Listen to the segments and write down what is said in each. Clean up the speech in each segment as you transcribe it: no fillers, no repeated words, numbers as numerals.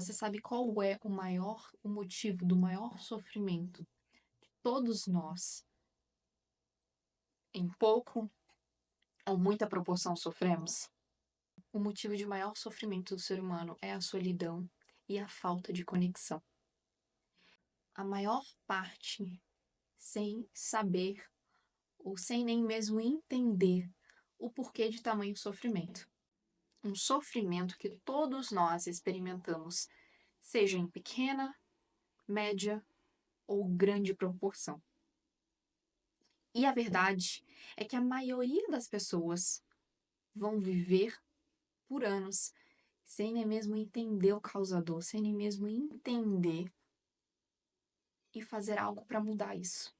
Você sabe qual é o motivo do maior sofrimento que todos nós, em pouco ou muita proporção, sofremos? O motivo de maior sofrimento do ser humano é a solidão e a falta de conexão. A maior parte sem saber ou sem nem mesmo entender o porquê de tamanho sofrimento. Um sofrimento que todos nós experimentamos, seja em pequena, média ou grande proporção. E a verdade é que a maioria das pessoas vão viver por anos sem nem mesmo entender o causador, sem nem mesmo entender e fazer algo para mudar isso.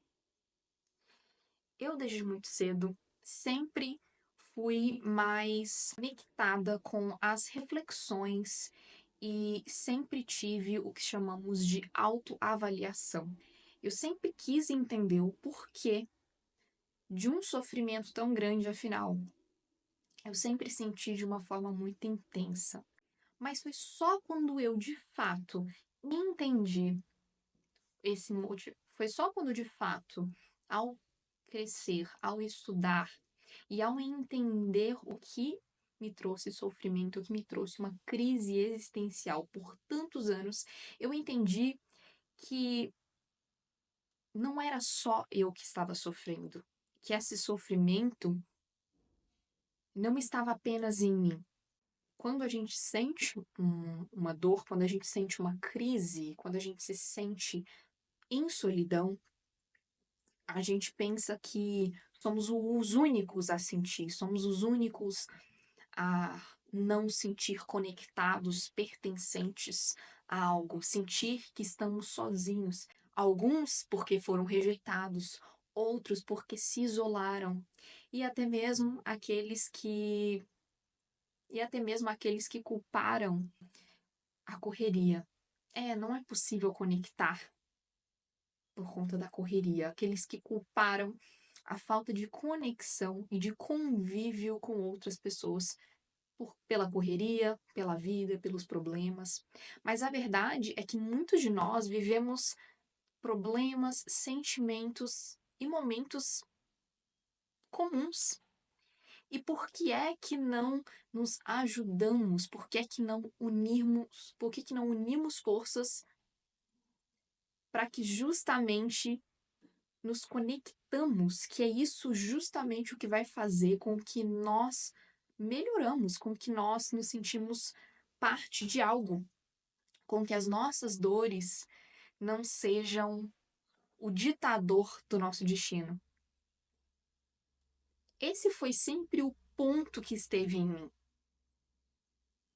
Eu, desde muito cedo, sempre fui mais conectada com as reflexões e sempre tive o que chamamos de autoavaliação. Eu sempre quis entender o porquê de um sofrimento tão grande, afinal. Eu sempre senti de uma forma muito intensa. Mas foi só quando eu, de fato, entendi esse motivo. Foi só quando, de fato, ao crescer, ao estudar e ao entender o que me trouxe sofrimento, o que me trouxe uma crise existencial por tantos anos, eu entendi que não era só eu que estava sofrendo, que esse sofrimento não estava apenas em mim. Quando a gente sente uma dor, quando a gente sente uma crise, quando a gente se sente em solidão, a gente pensa que somos os únicos a sentir, somos os únicos a não sentir conectados, pertencentes a algo, sentir que estamos sozinhos. Alguns porque foram rejeitados, outros porque se isolaram, e até mesmo aqueles que culparam a correria. Não é possível conectar por conta da correria. Aqueles que culparam a falta de conexão e de convívio com outras pessoas pela correria, pela vida, pelos problemas. Mas a verdade é que muitos de nós vivemos problemas, sentimentos e momentos comuns. E por que é que não nos ajudamos? Por que que não unimos forças para que justamente nos conectamos, que é isso justamente o que vai fazer com que nós melhoramos, com que nós nos sentimos parte de algo, com que as nossas dores não sejam o ditador do nosso destino. Esse foi sempre o ponto que esteve em mim.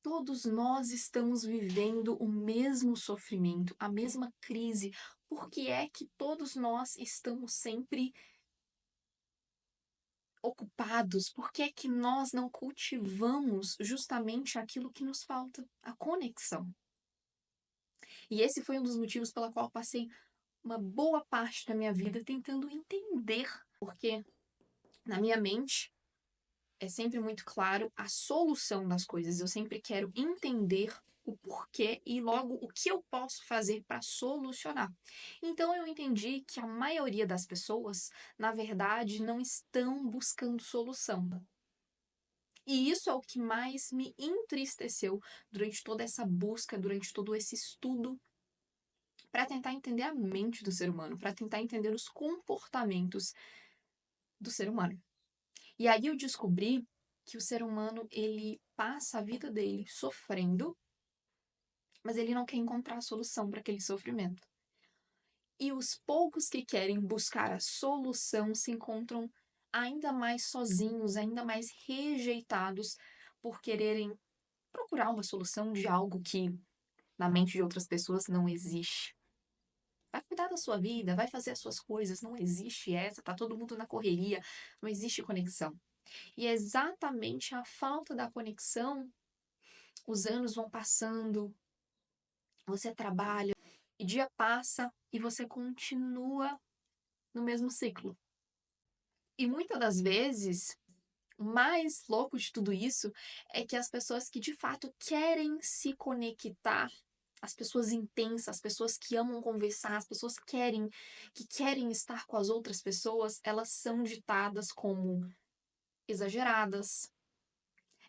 Todos nós estamos vivendo o mesmo sofrimento, a mesma crise. Por que é que todos nós estamos sempre ocupados? Por que é que nós não cultivamos justamente aquilo que nos falta, a conexão? E esse foi um dos motivos pela qual passei uma boa parte da minha vida tentando entender, porque na minha mente é sempre muito claro a solução das coisas. Eu sempre quero entender o porquê e logo o que eu posso fazer para solucionar. Então eu entendi que a maioria das pessoas, na verdade, não estão buscando solução. E isso é o que mais me entristeceu durante toda essa busca, durante todo esse estudo, para tentar entender a mente do ser humano, para tentar entender os comportamentos do ser humano. E aí eu descobri que o ser humano, ele passa a vida dele sofrendo, mas ele não quer encontrar a solução para aquele sofrimento. E os poucos que querem buscar a solução se encontram ainda mais sozinhos, ainda mais rejeitados por quererem procurar uma solução de algo que na mente de outras pessoas não existe. Vai cuidar da sua vida, vai fazer as suas coisas, não existe essa, tá todo mundo na correria, não existe conexão. E é exatamente a falta da conexão, os anos vão passando, você trabalha, e dia passa e você continua no mesmo ciclo. E muitas das vezes, o mais louco de tudo isso é que as pessoas que de fato querem se conectar, as pessoas intensas, as pessoas que amam conversar, as pessoas que querem estar com as outras pessoas, elas são ditadas como exageradas,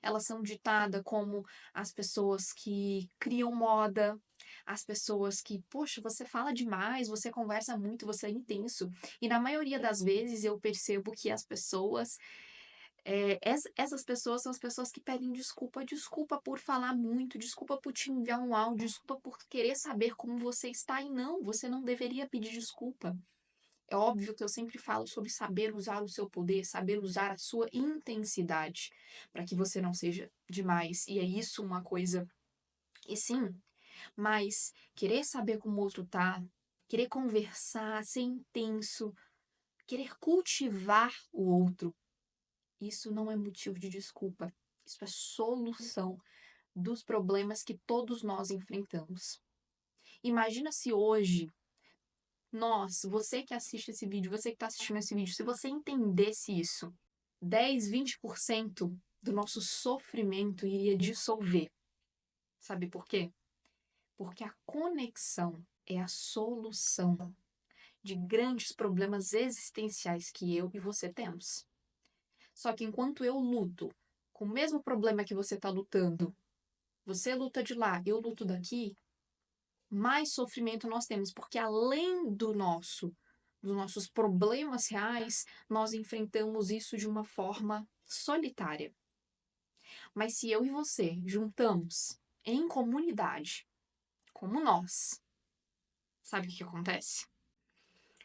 elas são ditadas como as pessoas que criam moda, as pessoas que, poxa, você fala demais, você conversa muito, você é intenso. E na maioria das vezes eu percebo que as pessoas, essas pessoas são as pessoas que pedem desculpa. Desculpa por falar muito, desculpa por te enviar um áudio, desculpa por querer saber como você está. E não, você não deveria pedir desculpa. É óbvio que eu sempre falo sobre saber usar o seu poder, saber usar a sua intensidade, para que você não seja demais. E é isso uma coisa. E sim, mas querer saber como o outro tá, querer conversar, ser intenso, querer cultivar o outro, isso não é motivo de desculpa. Isso é solução dos problemas que todos nós enfrentamos. Imagina se hoje você que assiste esse vídeo, você que está assistindo esse vídeo, se você entendesse isso, 10, 20% do nosso sofrimento iria dissolver. Sabe por quê? Porque a conexão é a solução de grandes problemas existenciais que eu e você temos. Só que enquanto eu luto com o mesmo problema que você está lutando, você luta de lá, eu luto daqui, mais sofrimento nós temos, porque além dos nossos problemas reais, nós enfrentamos isso de uma forma solitária. Mas se eu e você juntamos em comunidade, como nós, sabe o que acontece?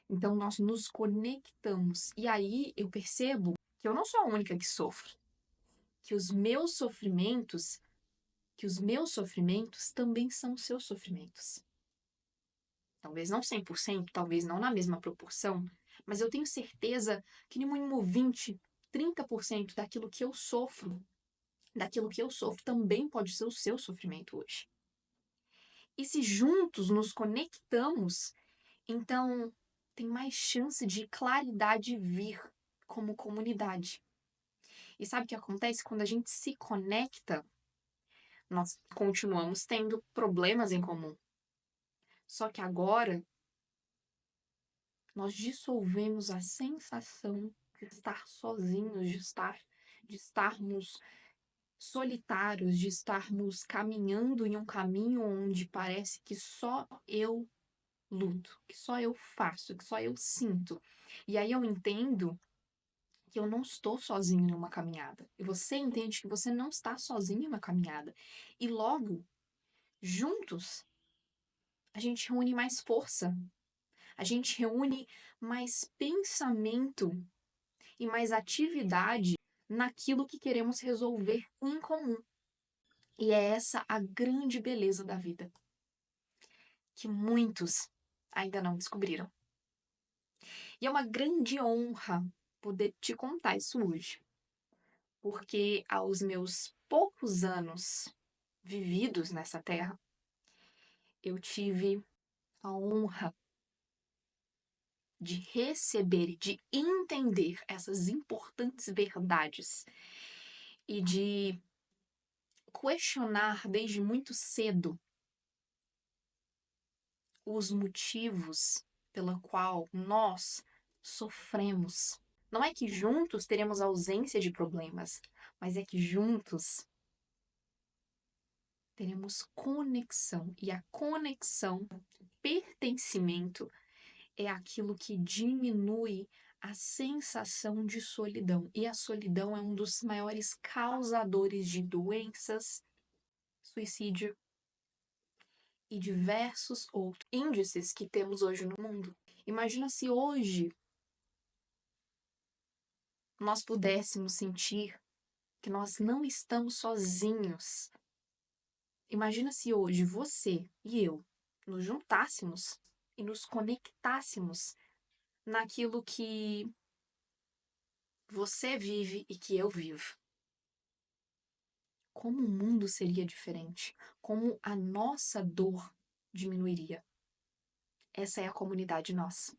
Então nós nos conectamos. E aí eu percebo que eu não sou a única que sofro, que que os meus sofrimentos também são os seus sofrimentos. Talvez não 100%, talvez não na mesma proporção, mas eu tenho certeza que no mínimo 20, 30% daquilo que eu sofro também pode ser o seu sofrimento hoje. E se juntos nos conectamos, então tem mais chance de claridade vir como comunidade. E sabe o que acontece quando a gente se conecta? Nós continuamos tendo problemas em comum. Só que agora nós dissolvemos a sensação de estar sozinhos, de estarmos solitários, de estarmos caminhando em um caminho onde parece que só eu luto, que só eu faço, que só eu sinto. E aí eu entendo que eu não estou sozinho numa caminhada. E você entende que você não está sozinho em uma caminhada. E logo, juntos, a gente reúne mais força, a gente reúne mais pensamento e mais atividade naquilo que queremos resolver em comum. E é essa a grande beleza da vida, que muitos ainda não descobriram. E é uma grande honra poder te contar isso hoje, porque aos meus poucos anos vividos nessa terra, eu tive a honra de receber e de entender essas importantes verdades e de questionar desde muito cedo os motivos pela qual nós sofremos. Não é que juntos teremos ausência de problemas, mas é que juntos teremos conexão. E a conexão, pertencimento, é aquilo que diminui a sensação de solidão. E a solidão é um dos maiores causadores de doenças, suicídio e diversos outros índices que temos hoje no mundo. Imagina se hoje nós pudéssemos sentir que nós não estamos sozinhos. Imagina se hoje você e eu nos juntássemos e nos conectássemos naquilo que você vive e que eu vivo. Como o mundo seria diferente? Como a nossa dor diminuiria? Essa é a comunidade nossa.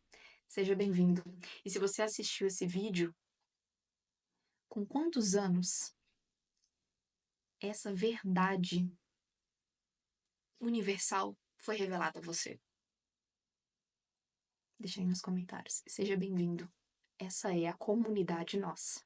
Seja bem-vindo. E se você assistiu esse vídeo, com quantos anos essa verdade universal foi revelado a você? Deixa aí nos comentários. Seja bem-vindo. Essa é a comunidade nossa.